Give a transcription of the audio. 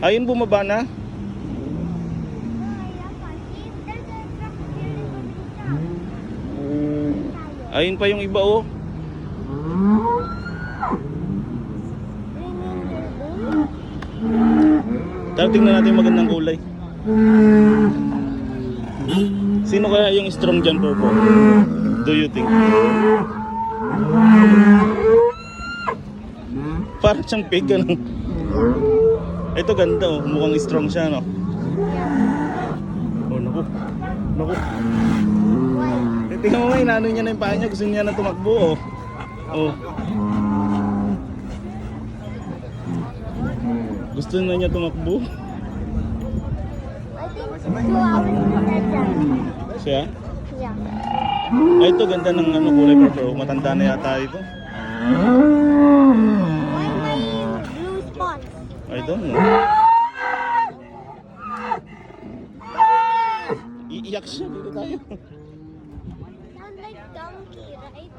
Ayun, bumaba na. Ayun pa yung iba, oh. Tara, tingnan natin yung magandang kulay. Sino kaya yung strong dyan, Popo? Do you think? Parang siyang pig, ano? Ito ganda, oh. Mukhang strong siya, no? Oh, naku. Naku. Tingnan mo nga, inano niya na yung paa niya. Gusto niya na tumakbo, oh. Oh. Gusto na niya tumakbo. I think 2 hours na dyan. Siya? Yeah. Ay, ito ganda ng ano, kulay purple. Matanda na yata ito. Why may blue spots? I don't know. Iiyak siya. Dito tayo. Sound like donkey, right?